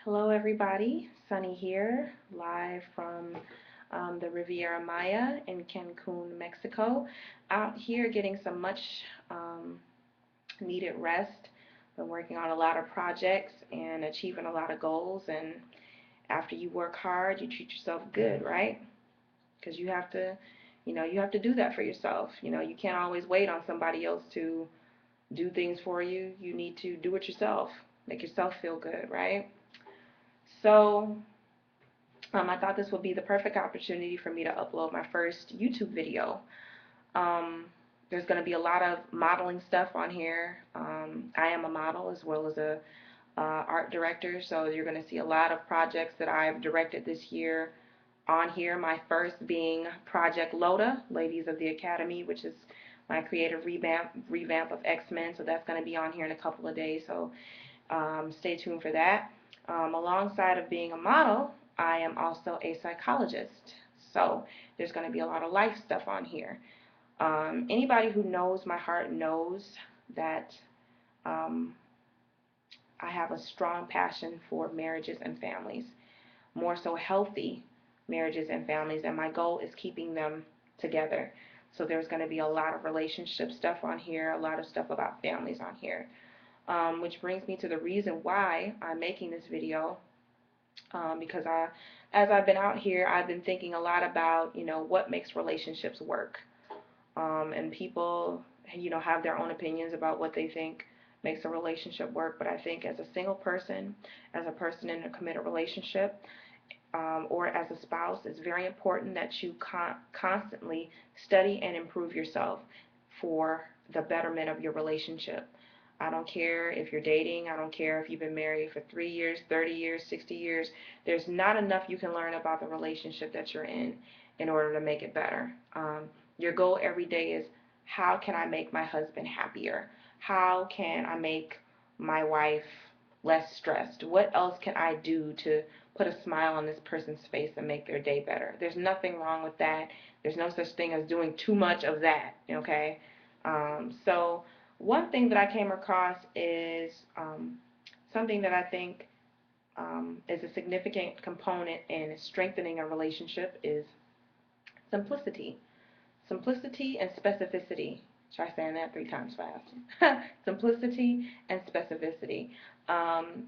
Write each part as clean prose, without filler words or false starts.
Hello, everybody. Sunny here, live from the Riviera Maya in Cancun, Mexico. Out here getting some much um, needed rest. Been working on a lot of projects and achieving a lot of goals. And after you work hard, you treat yourself good, right? Because you have to do that for yourself. You can't always wait on somebody else to do things for you. You need to do it yourself. Make yourself feel good, right? So I thought this would be the perfect opportunity for me to upload my first YouTube video. Um, there's going to be a lot of modeling stuff on here. I am a model as well as a art director, so you're going to see a lot of projects that I've directed this year on here. My first being Project Loda, Ladies of the Academy, which is my creative revamp of X-Men. So that's going to be on here in a couple of days. So stay tuned for that. Alongside of being a model, I am also a psychologist. So there's going to be a lot of life stuff on here. Anybody who knows my heart knows that um, I have a strong passion for marriages and families, more so healthy marriages and families, and my goal is keeping them together. So there's going to be a lot of relationship stuff on here, a lot of stuff about families on here. Which brings me to the reason why I'm making this video, because as I've been out here, I've been thinking a lot about, what makes relationships work. And people, have their own opinions about what they think makes a relationship work, but I think as a single person, as a person in a committed relationship, or as a spouse, it's very important that you constantly study and improve yourself for the betterment of your relationship. I don't care if you're dating. I don't care if you've been married for 3 years, 30 years, 60 years. There's not enough you can learn about the relationship that you're in order to make it better. Your goal every day is, how can I make my husband happier? How can I make my wife less stressed? What else can I do to put a smile on this person's face and make their day better? There's nothing wrong with that. There's no such thing as doing too much of that, okay? So one thing that I came across is something that I think is a significant component in strengthening a relationship is simplicity. Simplicity and specificity. Try saying that 3 times fast. Simplicity and specificity. Um,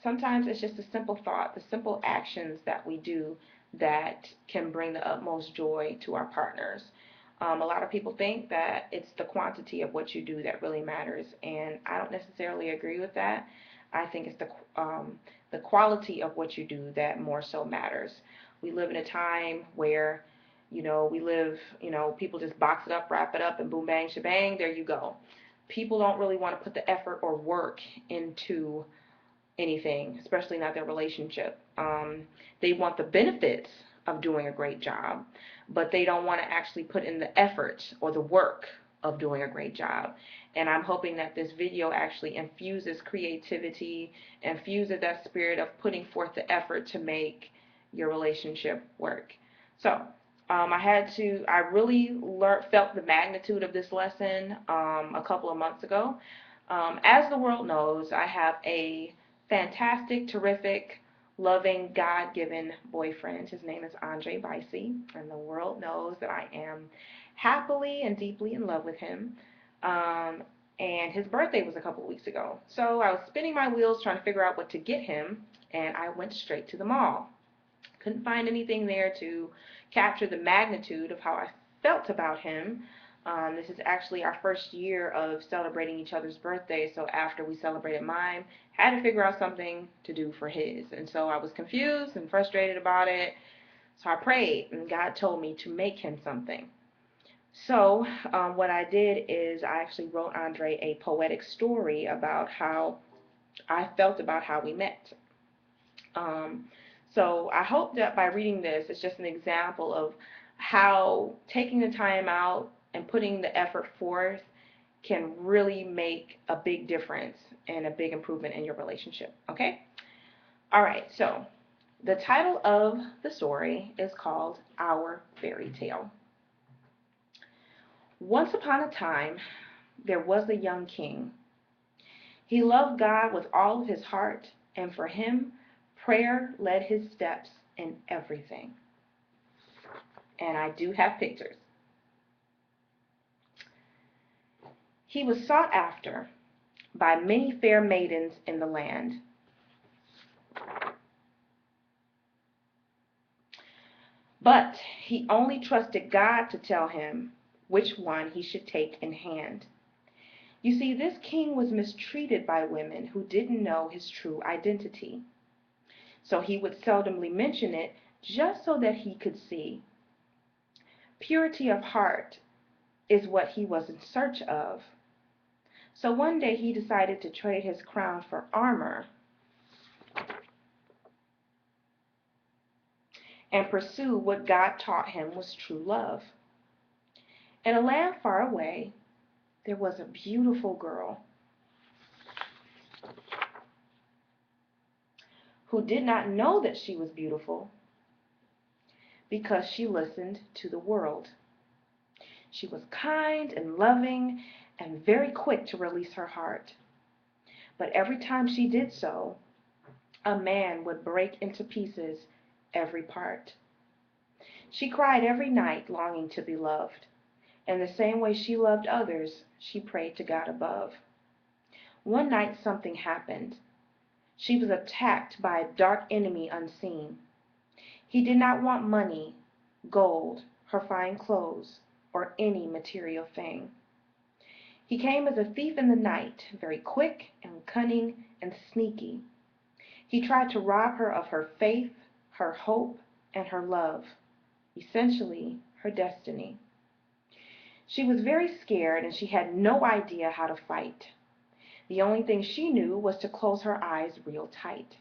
Sometimes it's just a simple thought, the simple actions that we do that can bring the utmost joy to our partners. A lot of people think that it's the quantity of what you do that really matters, and I don't necessarily agree with that. I think it's the quality of what you do that more so matters. We live in a time where, people just box it up, wrap it up, and boom, bang, shebang, there you go. People don't really want to put the effort or work into anything, especially not their relationship. They want the benefits of doing a great job, but they don't want to actually put in the effort or the work of doing a great job. And I'm hoping that this video actually infuses creativity, infuses that spirit of putting forth the effort to make your relationship work. So I really felt the magnitude of this lesson a couple of months ago. As the world knows, I have a fantastic, terrific, loving, God-given boyfriend. His name is Andre Bicey, and the world knows that I am happily and deeply in love with him. Um, and his birthday was a couple of weeks ago. So I was spinning my wheels trying to figure out what to get him, and I went straight to the mall. Couldn't find anything there to capture the magnitude of how I felt about him. This is actually our first year of celebrating each other's birthday, so after we celebrated mine, had to figure out something to do for his. And so I was confused and frustrated about it. So I prayed, and God told me to make him something. So what I did is I actually wrote Andre a poetic story about how I felt about how we met. Um, so I hope that by reading this, it's just an example of how taking the time out and putting the effort forth can really make a big difference and a big improvement in your relationship. Okay? All right, so the title of the story is called Our Fairy Tale. Once upon a time, there was a young king. He loved God with all of his heart, and for him, Prayer led his steps in everything. And I do have pictures. He was sought after by many fair maidens in the land. But he only trusted God to tell him which one he should take in hand. You see, this king was mistreated by women who didn't know his true identity. So he would seldomly mention it just so that he could see. Purity of heart is what he was in search of. So one day he decided to trade his crown for armor and pursue what God taught him was true love. In a land far away, there was a beautiful girl who did not know that she was beautiful because she listened to the world. She was kind and loving and very quick to release her heart. But every time she did so, a man would break into pieces every part. She cried every night, longing to be loved. In the same way she loved others, she prayed to God above. One night something happened. She was attacked by a dark enemy unseen. He did not want money, gold, her fine clothes, or any material thing. He came as a thief in the night, very quick and cunning and sneaky. He tried to rob her of her faith, her hope, and her love, essentially her destiny. She was very scared and she had no idea how to fight. The only thing she knew was to close her eyes real tight.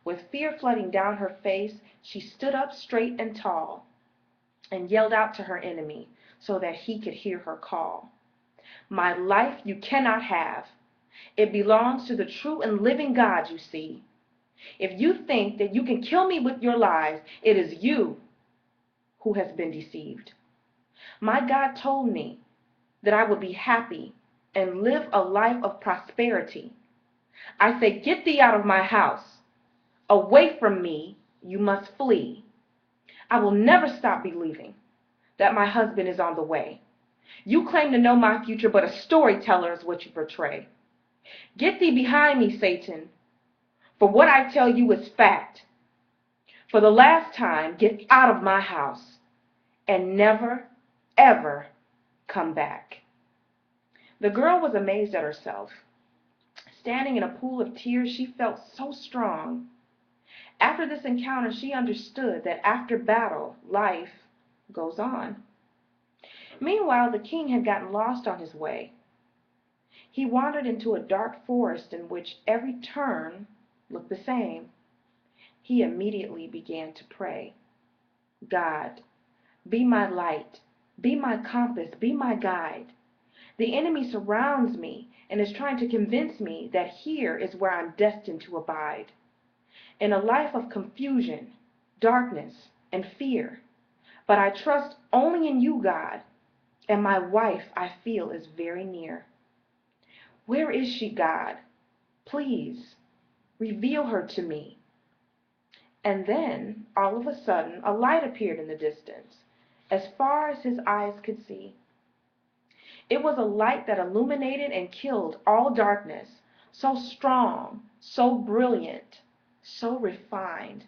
With fear flooding down her face, she stood up straight and tall and yelled out to her enemy so that he could hear her call. My life you cannot have. It belongs to the true and living God, you see. If you think that you can kill me with your lies, it is you who has been deceived. My God told me that I would be happy and live a life of prosperity. I say, get thee out of my house. Away from me, you must flee. I will never stop believing that my husband is on the way. You claim to know my future, but a storyteller is what you portray. Get thee behind me, Satan, for what I tell you is fact. For the last time, get out of my house and never, ever come back. The girl was amazed at herself. Standing in a pool of tears, she felt so strong. After this encounter, she understood that after battle, life goes on. Meanwhile, the king had gotten lost on his way. He wandered into a dark forest in which every turn looked the same. He immediately began to pray. God, be my light, be my compass, be my guide. The enemy surrounds me and is trying to convince me that here is where I'm destined to abide. In a life of confusion, darkness, and fear. But I trust only in you, God, and my wife, I feel, is very near. Where is she, God? Please, reveal her to me. And then, all of a sudden, a light appeared in the distance, as far as his eyes could see. It was a light that illuminated and killed all darkness, so strong, so brilliant, so refined.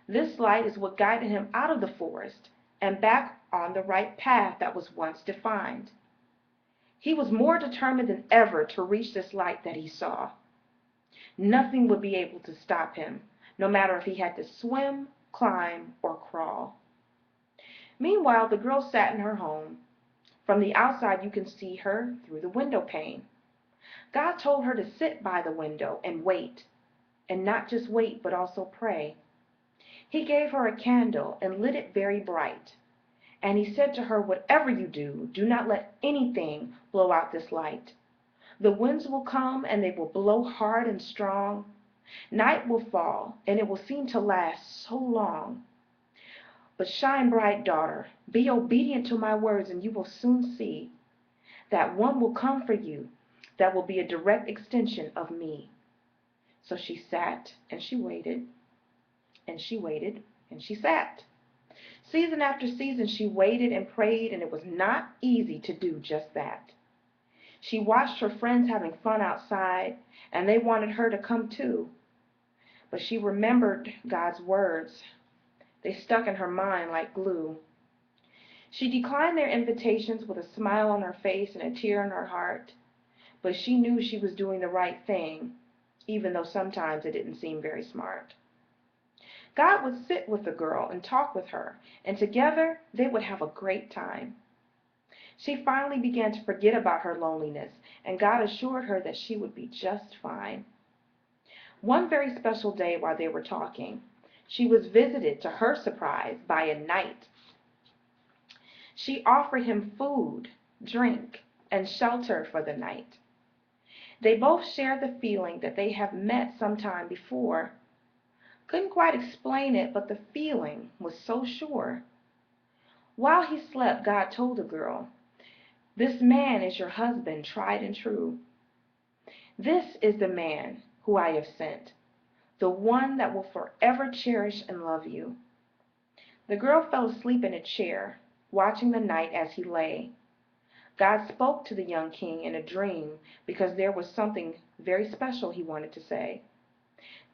This light is what guided him out of the forest and back on the right path that was once defined. He was more determined than ever to reach this light that he saw. Nothing would be able to stop him, no matter if he had to swim, climb, or crawl. Meanwhile, the girl sat in her home. From the outside, you can see her through the window pane. God told her to sit by the window and wait, and not just wait, but also pray. He gave her a candle and lit it very bright. And he said to her, whatever you do, do not let anything blow out this light. The winds will come and they will blow hard and strong. Night will fall and it will seem to last so long. But shine bright, daughter. Be obedient to my words and you will soon see that one will come for you that will be a direct extension of me. So she sat and she waited, and she waited, and she sat. Season after season, she waited and prayed, and it was not easy to do just that. She watched her friends having fun outside, and they wanted her to come too. But she remembered God's words. They stuck in her mind like glue. She declined their invitations with a smile on her face and a tear in her heart, but she knew she was doing the right thing, even though sometimes it didn't seem very smart. God would sit with the girl and talk with her, and together they would have a great time. She finally began to forget about her loneliness, and God assured her that she would be just fine. One very special day while they were talking, she was visited, to her surprise, by a knight. She offered him food, drink, and shelter for the night. They both shared the feeling that they have met sometime before. Couldn't quite explain it, but the feeling was so sure. While he slept, God told the girl, "This man is your husband, tried and true. This is the man who I have sent, the one that will forever cherish and love you." The girl fell asleep in a chair, watching the knight as he lay. God spoke to the young king in a dream because there was something very special he wanted to say.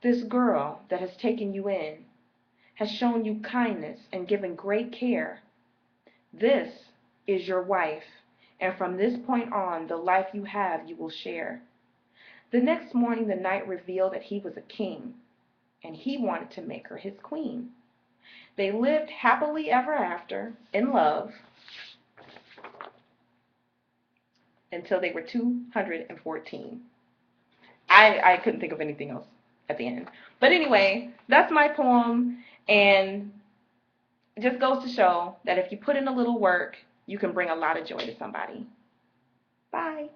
"This girl that has taken you in has shown you kindness and given great care. This is your wife, and from this point on, the life you have you will share." The next morning the knight revealed that he was a king, and he wanted to make her his queen. They lived happily ever after, in love, until they were 214. I couldn't think of anything else at the end. But anyway, that's my poem, and it just goes to show that if you put in a little work, you can bring a lot of joy to somebody. Bye.